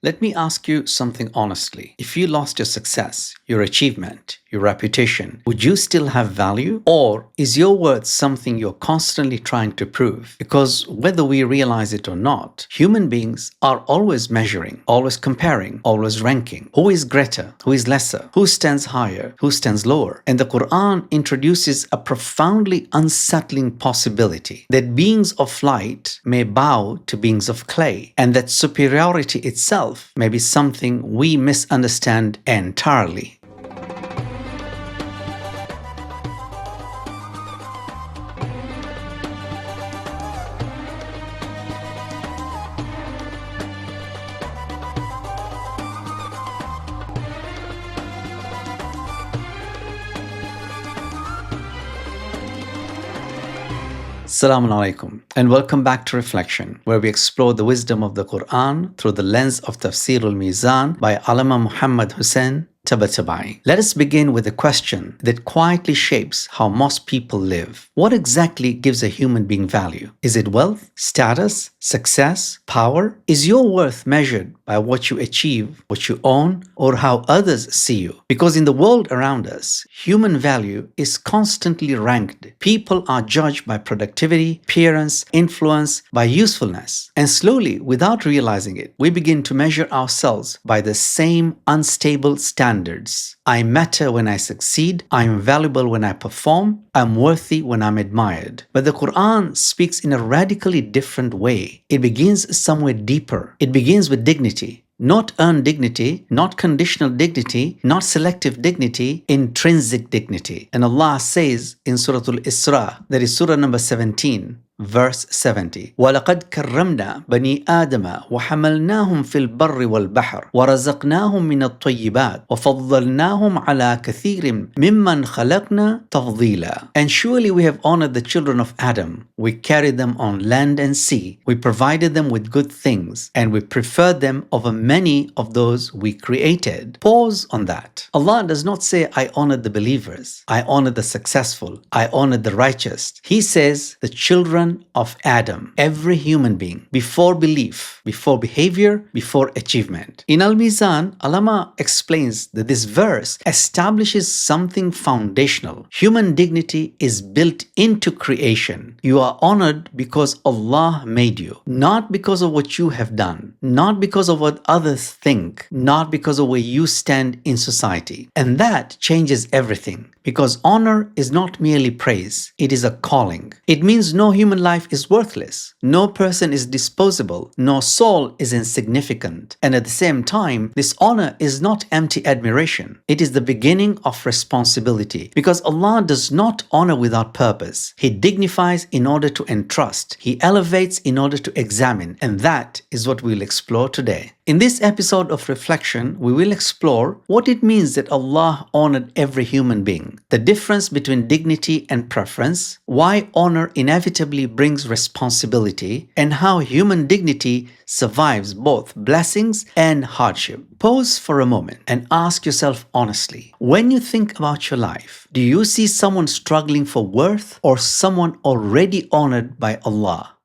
Let me ask you something honestly. If you lost your success, your achievement, your reputation, would you still have value? Or is your worth something you're constantly trying to prove? Because whether we realize it or not, human beings are always measuring, always comparing, always ranking. Who is greater? Who is lesser? Who stands higher? Who stands lower? And the Qur'an introduces a profoundly unsettling possibility that beings of light may bow to beings of clay, and that superiority itself may be something we misunderstand entirely. Assalamu alaikum, and welcome back to Reflection, where we explore the wisdom of the Qur'an through the lens of Tafsir al-Mīzān by ʿAllāmah Muḥammad Ḥusayn Ṭabāṭabāqqī. Let us begin with a question that quietly shapes how most people live. What exactly gives a human being value? Is it wealth, status, success, power? Is your worth measured by what you achieve, what you own, or how others see you? Because in the world around us, human value is constantly ranked. People are judged by productivity, appearance, influence, by usefulness. And slowly, without realizing it, we begin to measure ourselves by the same unstable standards. I matter when I succeed, I am valuable when I perform, I'm worthy when I'm admired. But the Qur'an speaks in a radically different way. It begins somewhere deeper. It begins with dignity. Not earned dignity, not conditional dignity, not selective dignity, intrinsic dignity. And Allah says in Surah al-Isra, that is Surah number 17, verse 70. وَلَقَدْ كَرَّمْنَا بَنِي آدَمَ وَحَمَلْنَاهُمْ فِي الْبَرِّ وَالْبَحْرِ وَرَزَقْنَاهُمْ مِنَ الطَّيِّبَاتِ وَفَضَّلْنَاهُمْ عَلَى كَثِيرٍ مِمَّنْ خَلَقْنَا تَفْضِيلًا. And surely we have honored the children of Adam. We carried them on land and sea. We provided them with good things, and we preferred them over many of those we created. Pause on that. Allah does not say, I honored the believers, I honored the successful, I honored the righteous. He says the children of Adam, every human being, before belief, before behavior, before achievement. In al-Mizan, ʿAllāmah explains that this verse establishes something foundational. Human dignity is built into creation. You are honored because Allah made you, not because of what you have done, not because of what others think, not because of where you stand in society. And that changes everything, because honor is not merely praise, it is a calling. It means no human life is worthless, no person is disposable, no soul is insignificant. And at the same time, this honor is not empty admiration. It is the beginning of responsibility, because Allah does not honor without purpose. He dignifies in order to entrust. He elevates in order to examine. And that is what we'll explore today. In this episode of Reflection, we will explore what it means that Allah honored every human being, the difference between dignity and preference, why honor inevitably brings responsibility, and how human dignity survives both blessings and hardship. Pause for a moment and ask yourself honestly, when you think about your life, do you see someone struggling for worth or someone already honored by Allah?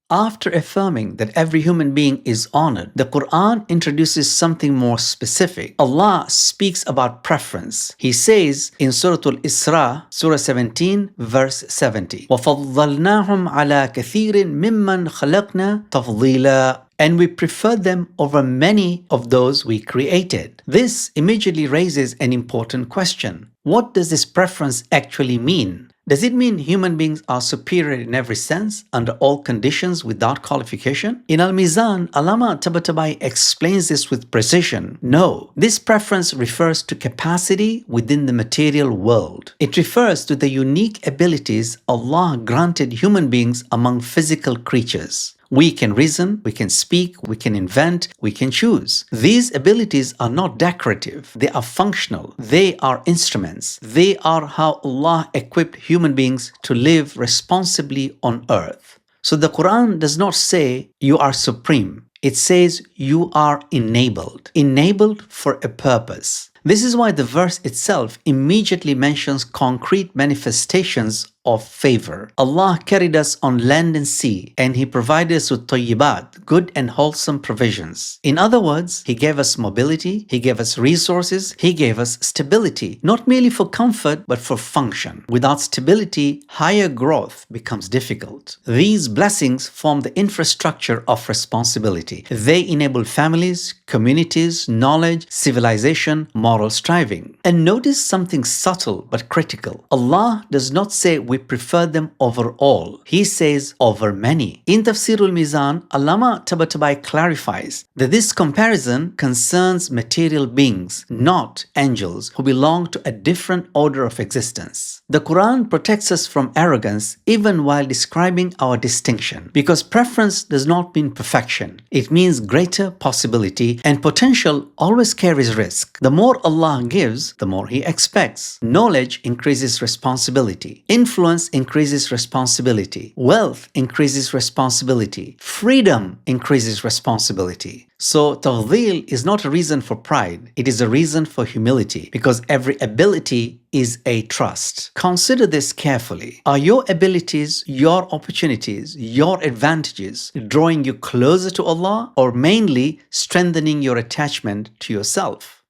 After affirming that every human being is honored, the Qur'an introduces something more specific. Allah speaks about preference. He says in Surah al-Isra, Surah 17, verse 70, وَفَضَّلْنَاهُمْ عَلَى كَثِيرٍ مِمَّنْ خَلَقْنَا تَفْضِيلًا. And we prefer them over many of those we created. This immediately raises an important question. What does this preference actually mean? Does it mean human beings are superior in every sense, under all conditions, without qualification? In al-Mizan, ʿAllāmah Ṭabāṭabāqqī explains this with precision. No, this preference refers to capacity within the material world. It refers to the unique abilities Allah granted human beings among physical creatures. We can reason, we can speak, we can invent, we can choose. These abilities are not decorative, they are functional, they are instruments. They are how Allah equipped human beings to live responsibly on earth. So the Qur'an does not say you are supreme. It says you are enabled for a purpose. This is why the verse itself immediately mentions concrete manifestations of favor. Allah carried us on land and sea, and He provided us with tayyibat, good and wholesome provisions. In other words, He gave us mobility, He gave us resources, He gave us stability, not merely for comfort, but for function. Without stability, higher growth becomes difficult. These blessings form the infrastructure of responsibility. They enable families, communities, knowledge, civilization, moral striving. And notice something subtle but critical. Allah does not say we prefer them over all. He says over many. In Tafsir al-Mīzān, ʿAllāmah Ṭabāṭabāʻī clarifies that this comparison concerns material beings, not angels who belong to a different order of existence. The Qur'an protects us from arrogance even while describing our distinction, because preference does not mean perfection. It means greater possibility, and potential always carries risk. The more Allah gives, the more He expects. Knowledge increases responsibility. Influence increases responsibility. Wealth increases responsibility. Freedom increases responsibility. So Tafḍīl is not a reason for pride, it is a reason for humility, because every ability is a trust. Consider this carefully. Are your abilities, your opportunities, your advantages drawing you closer to Allah, or mainly strengthening your attachment to yourself?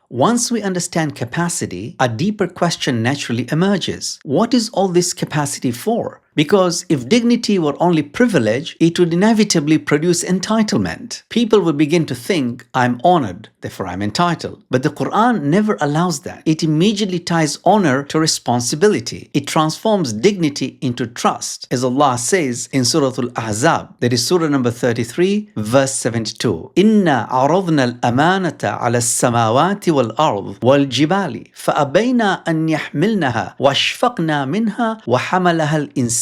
Once we understand capacity, a deeper question naturally emerges. What is all this capacity for? Because if dignity were only privilege, it would inevitably produce entitlement. People would begin to think, I'm honored, therefore I'm entitled. But the Qur'an never allows that. It immediately ties honor to responsibility. It transforms dignity into trust. As Allah says in Surah al-Ahzab, that is Surah number 33, verse 72. إِنَّا عَرَضْنَا الْأَمَانَةَ عَلَى السَّمَاوَاتِ وَالْأَرْضِ وَالْجِبَالِ فَأَبَيْنَا أَنْ يَحْمِلْنَهَا وَأَشْفَقْنَا مِنْهَا وَحَمَلَهَا الْإِنسَانُ.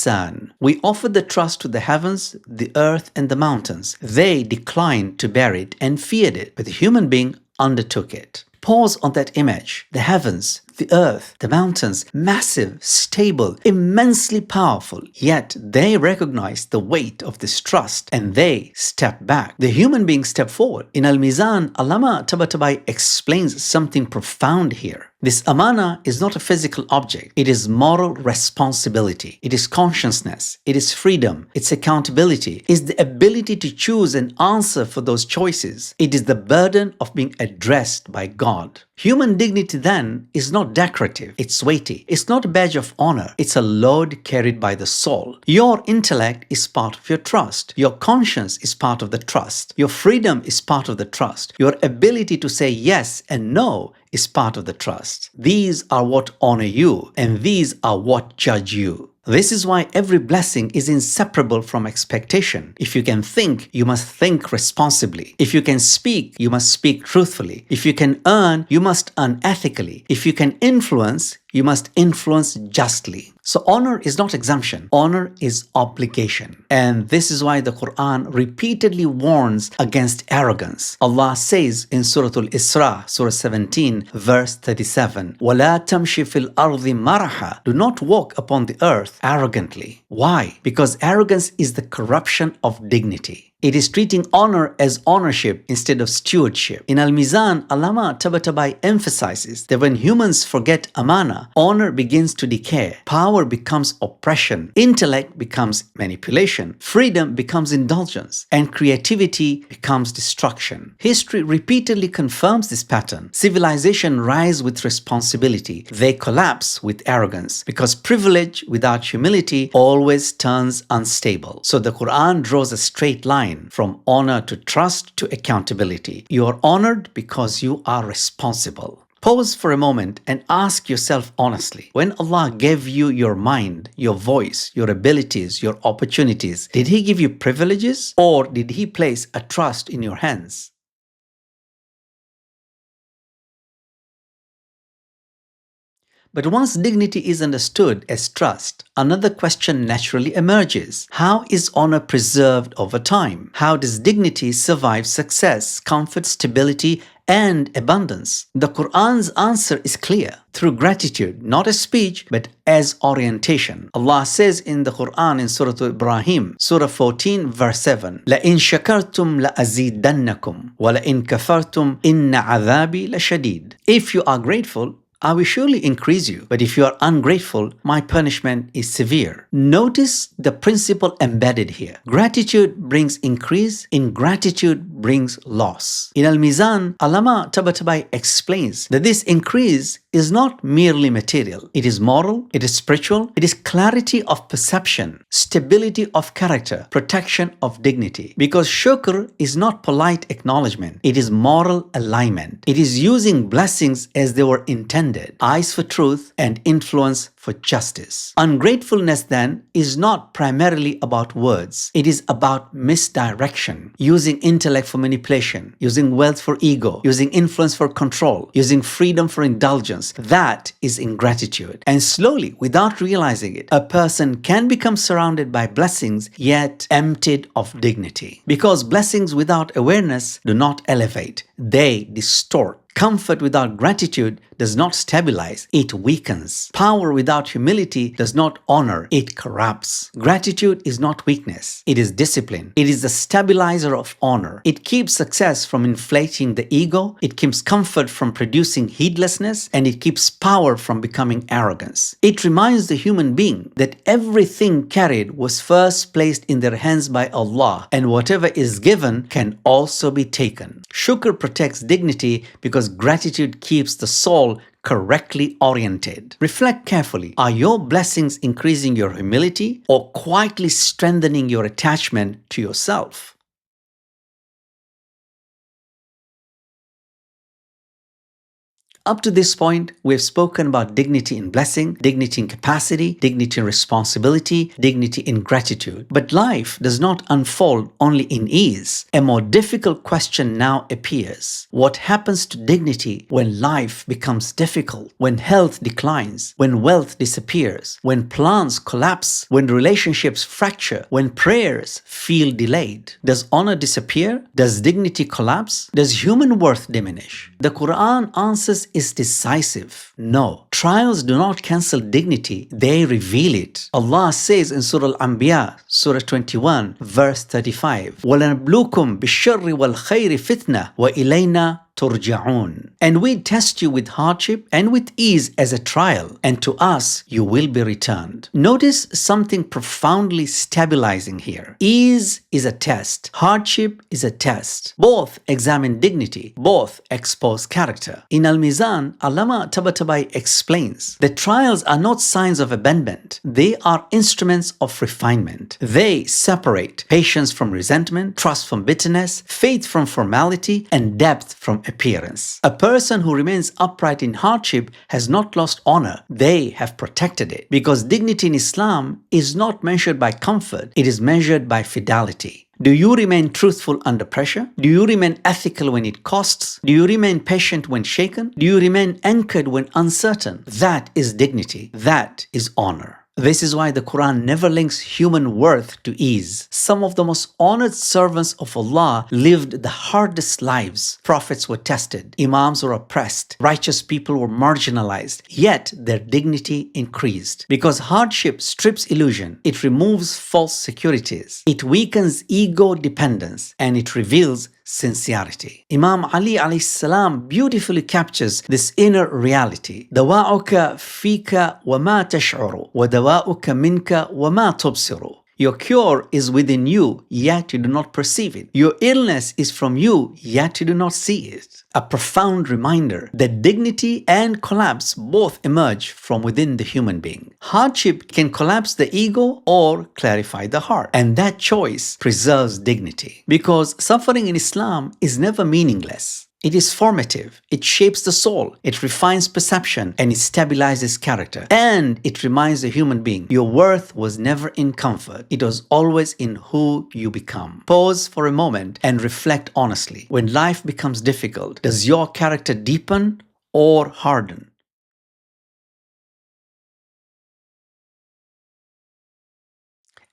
We offered the trust to the heavens, the earth, and the mountains. They declined to bear it and feared it, but the human being undertook it. Pause on that image. The heavens, the earth, the mountains, massive, stable, immensely powerful. Yet they recognize the weight of this trust and they step back. The human being step forward. In al-Mizan, ʿAllāmah Ṭabāṭabāʻī explains something profound here. This amānah is not a physical object. It is moral responsibility. It is consciousness. It is freedom. It's accountability. It's the ability to choose and answer for those choices. It is the burden of being addressed by God. Human dignity then is not decorative. It's weighty. It's not a badge of honor. It's a load carried by the soul. Your intellect is part of your trust. Your conscience is part of the trust. Your freedom is part of the trust. Your ability to say yes and no is part of the trust. These are what honor you, and these are what judge you. This is why every blessing is inseparable from expectation. If you can think, you must think responsibly. If you can speak, you must speak truthfully. If you can earn, you must earn ethically. If you can influence, you must influence justly. So honor is not exemption. Honor is obligation. And this is why the Qur'an repeatedly warns against arrogance. Allah says in Surah al-Isra, Surah 17, verse 37, وَلَا تَمْشِ فِي الْأَرْضِ مَرَحًا. Do not walk upon the earth arrogantly. Why? Because arrogance is the corruption of dignity. It is treating honor as ownership instead of stewardship. In al-Mizan, ʿAllāmah Ṭabāṭabāʻī emphasizes that when humans forget amānah, honor begins to decay, power becomes oppression, intellect becomes manipulation, freedom becomes indulgence, and creativity becomes destruction. History repeatedly confirms this pattern. Civilization rise with responsibility. They collapse with arrogance, because privilege without humility always turns unstable. So the Qur'an draws a straight line from honor to trust to accountability. You are honored because you are responsible. Pause for a moment and ask yourself honestly, when Allah gave you your mind, your voice, your abilities, your opportunities, did He give you privileges, or did He place a trust in your hands? But once dignity is understood as trust, another question naturally emerges. How is honor preserved over time? How does dignity survive success, comfort, stability, and abundance? The Qur'an's answer is clear. Through gratitude, not as speech, but as orientation. Allah says in the Qur'an in Surah Ibrahim, Surah 14, verse 7, لَإِن شَكَرْتُمْ لَأَزِيدَنَّكُمْ وَلَإِن كَفَرْتُمْ إِنَّ عَذَابِي لَشَدِيدٌ. If you are grateful, I will surely increase you, but if you are ungrateful, my punishment is severe. Notice the principle embedded here. Gratitude brings increase, ingratitude brings loss. In al-Mīzān, ʿAllāmah Ṭabāṭabāʻī explains that this increase is not merely material. It is moral, it is spiritual, it is clarity of perception, stability of character, protection of dignity. Because Shukr is not polite acknowledgement, it is moral alignment. It is using blessings as they were intended, eyes for truth and influence for justice. Ungratefulness then is not primarily about words. It is about misdirection, using intellect for manipulation, using wealth for ego, using influence for control, using freedom for indulgence. That is ingratitude. And slowly, without realizing it, a person can become surrounded by blessings yet emptied of dignity. Because blessings without awareness do not elevate, they distort. Comfort without gratitude does not stabilize, it weakens. Power without humility does not honor, it corrupts. Gratitude is not weakness, it is discipline. It is the stabilizer of honor. It keeps success from inflating the ego, it keeps comfort from producing heedlessness, and it keeps power from becoming arrogance. It reminds the human being that everything carried was first placed in their hands by Allah, and whatever is given can also be taken. Shukr protects dignity because gratitude keeps the soul correctly oriented. Reflect carefully. Are your blessings increasing your humility or quietly strengthening your attachment to yourself? Up to this point, we have spoken about dignity in blessing, dignity in capacity, dignity in responsibility, dignity in gratitude. But life does not unfold only in ease. A more difficult question now appears. What happens to dignity when life becomes difficult, when health declines, when wealth disappears, when plans collapse, when relationships fracture, when prayers feel delayed? Does honor disappear? Does dignity collapse? Does human worth diminish? The Qur'an answers is decisive. No, trials do not cancel dignity, they reveal it. Allah says in Surah Al-Anbiya, Surah 21, verse 35, وَلَنَبْلُوكُمْ بِالشَّرِّ وَالْخَيْرِ فِتْنَةً وَإِلَيْنَا turja'un. And we test you with hardship and with ease as a trial, and to us you will be returned. Notice something profoundly stabilizing here. Ease is a test. Hardship is a test. Both examine dignity. Both expose character. In al-Mizan, ʿAllāmah Ṭabāṭabāʻī explains that trials are not signs of abandonment. They are instruments of refinement. They separate patience from resentment, trust from bitterness, faith from formality, and depth from appearance. A person who remains upright in hardship has not lost honor. They have protected it. Because dignity in Islam is not measured by comfort, it is measured by fidelity. Do you remain truthful under pressure? Do you remain ethical when it costs? Do you remain patient when shaken? Do you remain anchored when uncertain? That is dignity. That is honor. This is why the Quran never links human worth to ease. Some of the most honored servants of Allah lived the hardest lives. Prophets were tested, Imams were oppressed, righteous people were marginalized, yet their dignity increased. Because hardship strips illusion, it removes false securities, it weakens ego dependence, and it reveals sincerity. Imam Ali alayhi salam beautifully captures this inner reality. دواؤك فيك وما تشعر ودواؤك منك وما تبصر. Your cure is within you, yet you do not perceive it. Your illness is from you, yet you do not see it. A profound reminder that dignity and collapse both emerge from within the human being. Hardship can collapse the ego or clarify the heart, and that choice preserves dignity. Because suffering in Islam is never meaningless. It is formative, it shapes the soul, it refines perception, and it stabilizes character. And it reminds the human being, your worth was never in comfort, it was always in who you become. Pause for a moment and reflect honestly. When life becomes difficult, does your character deepen or harden?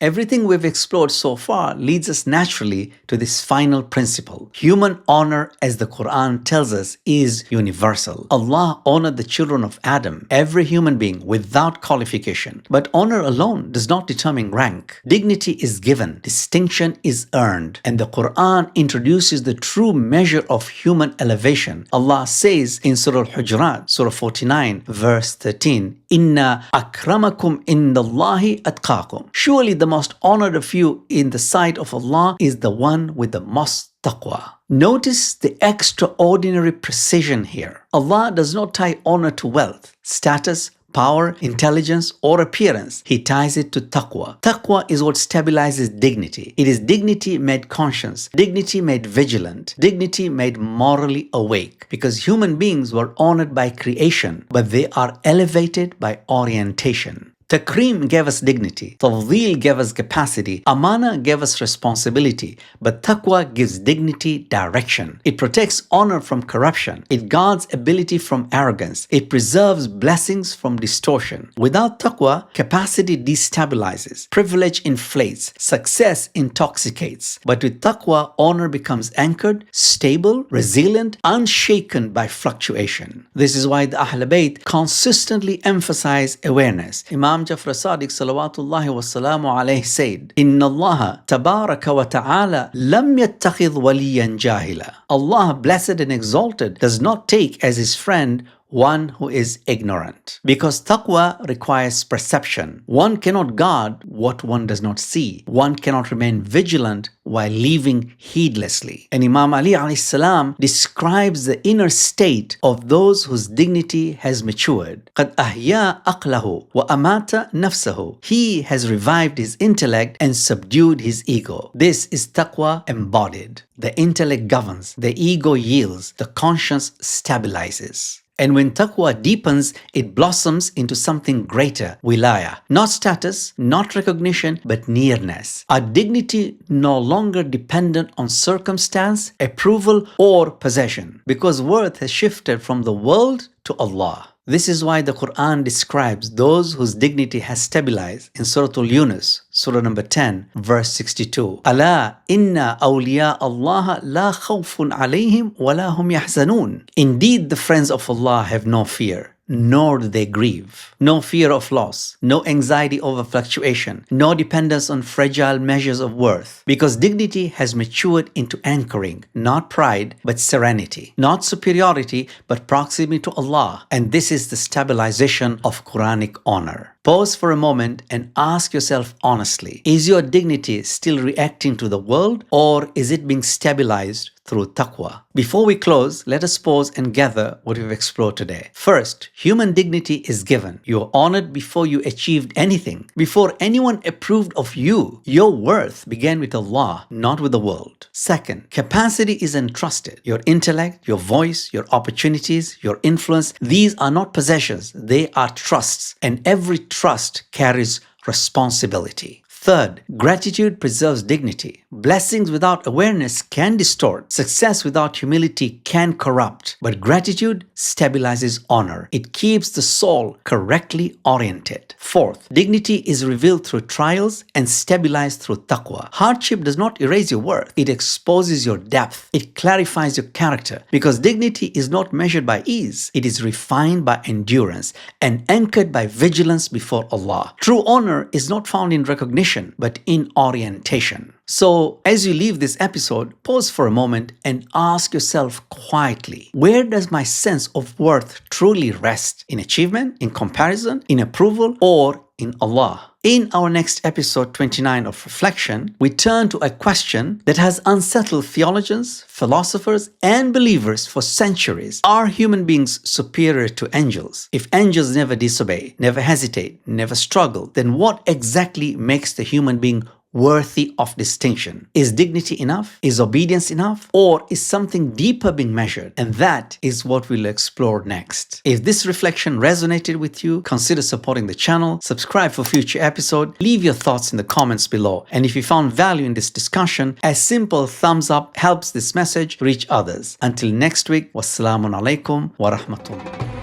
Everything we've explored so far leads us naturally to this final principle. Human honor, as the Qur'an tells us, is universal. Allah honored the children of Adam, every human being, without qualification. But honor alone does not determine rank. Dignity is given, distinction is earned, and the Qur'an introduces the true measure of human elevation. Allah says in Surah Al-Hujurat, Surah 49, verse 13, Inna akramakum indallahi atqakum. Surely the most honored of you in the sight of Allah is the one with the most taqwa. Notice the extraordinary precision here. Allah does not tie honor to wealth, status, power, intelligence, or appearance. He ties it to taqwa. Taqwa is what stabilizes dignity. It is dignity made conscious, dignity made vigilant, dignity made morally awake. Because human beings were honored by creation, but they are elevated by orientation. Takrīm gave us dignity, Tafḍīl gave us capacity, Amānah gave us responsibility, but Taqwā gives dignity direction. It protects honor from corruption. It guards ability from arrogance. It preserves blessings from distortion. Without Taqwā, capacity destabilizes, privilege inflates, success intoxicates. But with Taqwā, honor becomes anchored, stable, resilient, unshaken by fluctuation. This is why the Ahl Bayt consistently emphasize awareness. Imam Jafar Sadiq salawatullahi wa salamu alayhi said, Inna Allah tabaraka wa ta'ala lam yattakhidh waliyan jahila. Allah, blessed and exalted, does not take as his friend one who is ignorant. Because taqwa requires perception. One cannot guard what one does not see. One cannot remain vigilant while living heedlessly. And Imam Ali alayhi salam describes the inner state of those whose dignity has matured. قَدْ أَحْيَا أَقْلَهُ وَأَمَاتَ نَفْسَهُ. He has revived his intellect and subdued his ego. This is taqwa embodied. The intellect governs, the ego yields, the conscience stabilizes. And when taqwa deepens, it blossoms into something greater, wilaya. Not status, not recognition, but nearness. Our dignity no longer dependent on circumstance, approval, or possession, because worth has shifted from the world to Allah. This is why the Qur'an describes those whose dignity has stabilized in Surah Al-Yunus, Surah number 10, verse 62. Ala inna awliya Allah la khawfun alayhim wa la hum yahzanun. Indeed, the friends of Allah have no fear, nor do they grieve. No fear of loss, no anxiety over fluctuation, no dependence on fragile measures of worth. Because dignity has matured into anchoring, not pride, but serenity. Not superiority, but proximity to Allah. And this is the stabilization of Quranic honor. Pause for a moment and ask yourself honestly, is your dignity still reacting to the world, or is it being stabilized through taqwa? Before we close, let us pause and gather what we've explored today. First, human dignity is given. You are honored before you achieved anything. Before anyone approved of you, your worth began with Allah, not with the world. Second, capacity is entrusted. Your intellect, your voice, your opportunities, your influence, these are not possessions, they are trusts. And every trust carries responsibility. Third, gratitude preserves dignity. Blessings without awareness can distort. Success without humility can corrupt. But gratitude stabilizes honor. It keeps the soul correctly oriented. Fourth, dignity is revealed through trials and stabilized through taqwa. Hardship does not erase your worth. It exposes your depth. It clarifies your character. Because dignity is not measured by ease. It is refined by endurance and anchored by vigilance before Allah. True honor is not found in recognition, but in orientation. So, as you leave this episode, pause for a moment and ask yourself quietly, where does my sense of worth truly rest? In achievement, in comparison, in approval, or in Allah? In our next episode 29 of Reflection, we turn to a question that has unsettled theologians, philosophers, and believers for centuries. Are human beings superior to angels? If angels never disobey, never hesitate, never struggle, then what exactly makes the human being worthy of distinction? Is dignity enough? Is obedience enough? Or is something deeper being measured? And that is what we'll explore next. If this reflection resonated with you, consider supporting the channel, subscribe for future episodes, leave your thoughts in the comments below. And if you found value in this discussion, a simple thumbs up helps this message reach others. Until next week, wassalamu alaikum wa rahmatullah.